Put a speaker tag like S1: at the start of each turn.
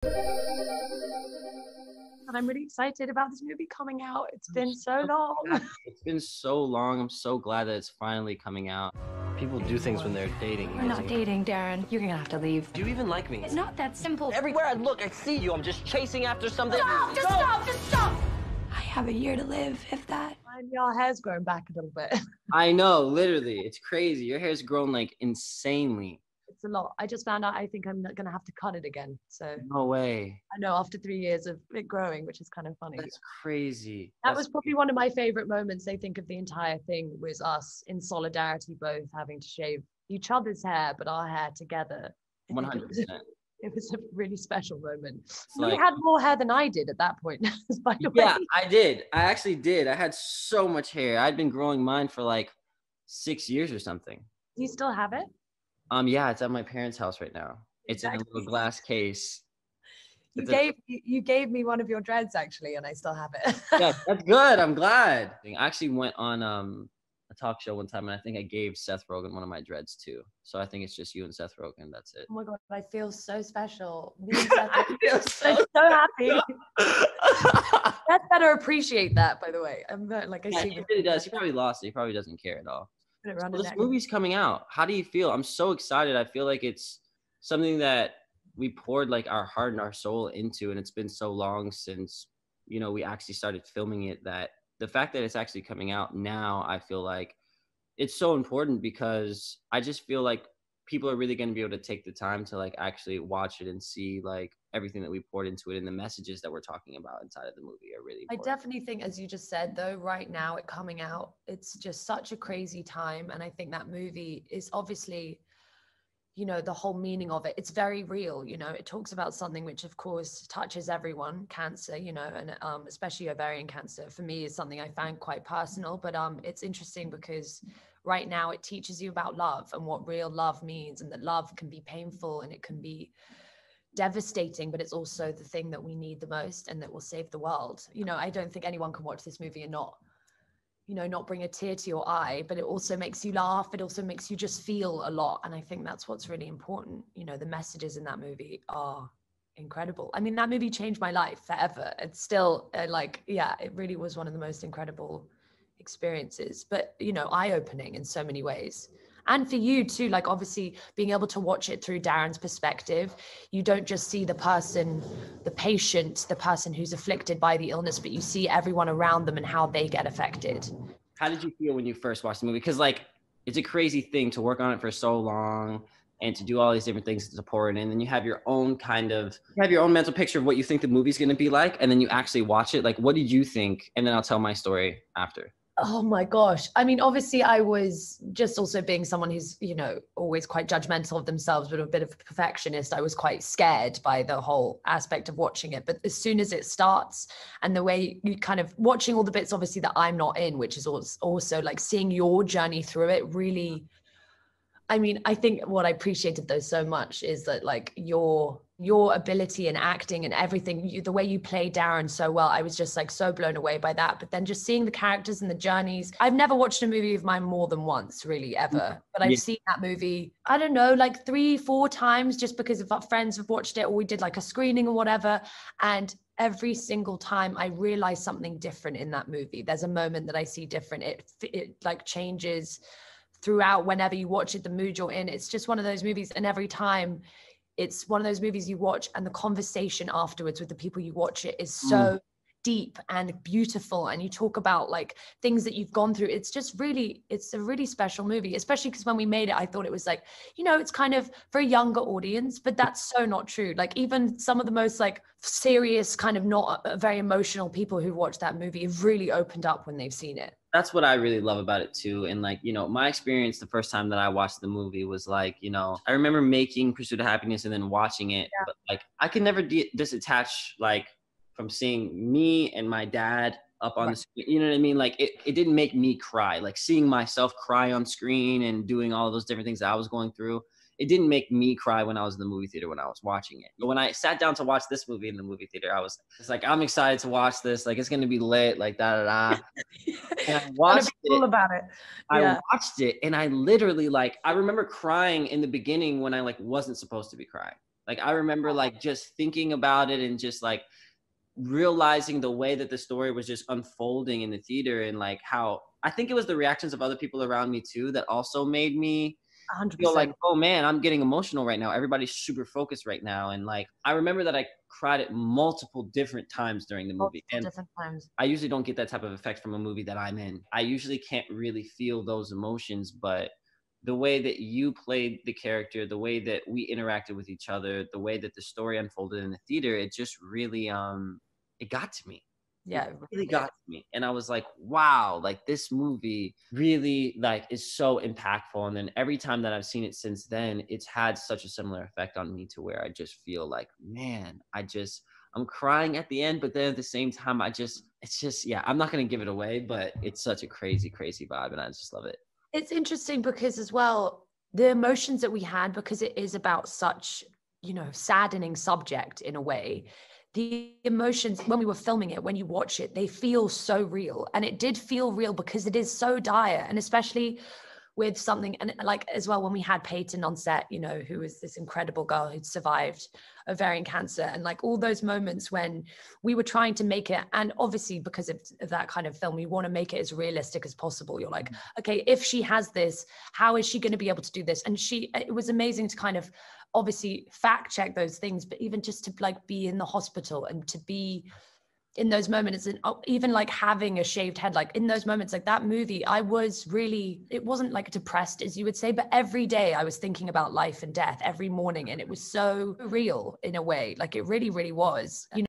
S1: And I'm really excited about this movie coming out. It's been so long.
S2: It's been so long. I'm so glad that it's finally coming out. People do things when they're dating.
S3: We're not dating, Darren. You're gonna have to leave.
S2: Do you even like me?
S3: It's not that simple.
S2: Everywhere I look, I see you. I'm just chasing after something.
S3: Stop! Just stop! Just stop! I have a year to live, if that.
S1: And your hair's grown back a little bit.
S2: I know, literally. It's crazy. Your hair's grown like insanely.
S1: It's a lot. I just found out I think I'm gonna have to cut it again. So
S2: No way.
S1: I know, after 3 years of it growing, which is kind of funny.
S2: That's crazy.
S1: That was probably one of my favorite moments, I think, of the entire thing, was us in solidarity, both having to shave each other's hair, but our hair together.
S2: 100%.
S1: It was a really special moment.
S2: Like,
S1: you had more hair than I did at that point, by the way.
S2: Yeah, I did. I actually did. I had so much hair. I'd been growing mine for like 6 years or something.
S1: Do you still have it?
S2: Yeah, it's at my parents' house right now. It's in a little glass case.
S1: You gave me one of your dreads, actually, and I still have it.
S2: Yeah, that's good. I'm glad. I actually went on a talk show one time, and I think I gave Seth Rogen one of my dreads too. So I think it's just you and Seth Rogen. That's it.
S1: Oh my God, I feel so special. I feel so happy. Seth better appreciate that, by the way. I'm like, I see.
S2: He really does. He probably lost it. He probably doesn't care at all.
S1: So
S2: this movie's coming out. How do you feel? I'm so excited. I feel like it's something that we poured like our heart and our soul into, and it's been so long since, you know, we actually started filming it, that the fact that it's actually coming out now, I feel like it's so important, because I just feel like people are really going to be able to take the time to like actually watch it and see like everything that we poured into it, and the messages that we're talking about inside of the movie are really important.
S1: I definitely think, as you just said, though, right now it coming out, it's just such a crazy time. And I think that movie is obviously, you know, the whole meaning of it, it's very real. You know, it talks about something which of course touches everyone, cancer, you know, and especially ovarian cancer for me is something I found quite personal. But it's interesting because right now it teaches you about love and what real love means, and that love can be painful and it can be devastating, but it's also the thing that we need the most and that will save the world. You know, I don't think anyone can watch this movie and not, you know, not bring a tear to your eye, but it also makes you laugh. It also makes you just feel a lot. And I think that's what's really important. You know, the messages in that movie are incredible. I mean, that movie changed my life forever. It's still it really was one of the most incredible experiences, but, you know, eye-opening in so many ways. And for you too, like obviously being able to watch it through Darren's perspective, you don't just see the person, the patient, the person who's afflicted by the illness, but you see everyone around them and how they get affected.
S2: How did you feel when you first watched the movie? Because like, it's a crazy thing to work on it for so long and to do all these different things to pour it in. And then you have your own mental picture of what you think the movie's going to be like. And then you actually watch it. Like, what did you think? And then I'll tell my story after.
S1: Oh my gosh. I mean, obviously I was just also being someone who's, you know, always quite judgmental of themselves, but a bit of a perfectionist. I was quite scared by the whole aspect of watching it. But as soon as it starts and the way you kind of watching all the bits, obviously, that I'm not in, which is also like seeing your journey through it really, I mean, I think what I appreciated though so much is that like your ability in acting and everything, the way you play Darren so well, I was just like so blown away by that. But then just seeing the characters and the journeys, I've never watched a movie of mine more than once, really, ever. But I've seen that movie, I don't know, like 3-4 times, just because of our friends have watched it, or we did like a screening or whatever. And every single time I realize something different in that movie. There's a moment that I see different. It like changes throughout whenever you watch it, the mood you're in. It's just one of those movies, and every time it's one of those movies you watch and the conversation afterwards with the people you watch it is so deep and beautiful, and you talk about like things that you've gone through. It's a really special movie, especially because when we made it, I thought it was like, you know, it's kind of for a younger audience, but that's so not true. Like even some of the most like serious, kind of not very emotional people who watch that movie have really opened up when they've seen it.
S2: That's what I really love about it too. And like, you know, my experience the first time that I watched the movie was like, you know, I remember making Pursuit of Happiness and then watching it, but like I could never disattach like from seeing me and my dad up on the screen. You know what I mean? Like it didn't make me cry. Like seeing myself cry on screen and doing all those different things that I was going through, it didn't make me cry when I was in the movie theater when I was watching it. But when I sat down to watch this movie in the movie theater, I was just like, I'm excited to watch this. Like, it's going to be lit, like, da-da-da. And I watched it.
S1: Cool about it.
S2: Yeah. I watched it, and I literally, like, I remember crying in the beginning when I, like, wasn't supposed to be crying. Like I remember like just thinking about it and just like realizing the way that the story was just unfolding in the theater, and like how I think it was the reactions of other people around me too that also made me
S1: 100%.
S2: feel like, oh man, I'm getting emotional right now. Everybody's super focused right now. And like I remember that I cried at multiple different times during the movie. And
S1: different times.
S2: I usually don't get that type of effect from a movie that I'm in. I usually can't really feel those emotions, but the way that you played the character, the way that we interacted with each other, the way that the story unfolded in the theater, it just really it got to me.
S1: Yeah,
S2: it really got to me. And I was like, wow, like this movie really like is so impactful. And then every time that I've seen it since then, it's had such a similar effect on me to where I just feel like, man, I'm crying at the end, but then at the same time, it's just, yeah, I'm not going to give it away, but it's such a crazy, crazy vibe. And I just love it.
S1: It's interesting because as well, the emotions that we had, because it is about such, you know, saddening subject in a way, the emotions when we were filming it, when you watch it, they feel so real. And it did feel real because it is so dire. And especially with something, and like as well, when we had Peyton on set, you know, who was this incredible girl who'd survived ovarian cancer, and like all those moments when we were trying to make it, and obviously because of that kind of film, we want to make it as realistic as possible. You're like, okay, if she has this, how is she going to be able to do this? And it was amazing to kind of obviously fact check those things, but even just to like be in the hospital and to be in those moments, and even like having a shaved head, like in those moments, like that movie, it wasn't like depressed as you would say, but every day I was thinking about life and death every morning, and it was so real in a way, like it really, really was, you know.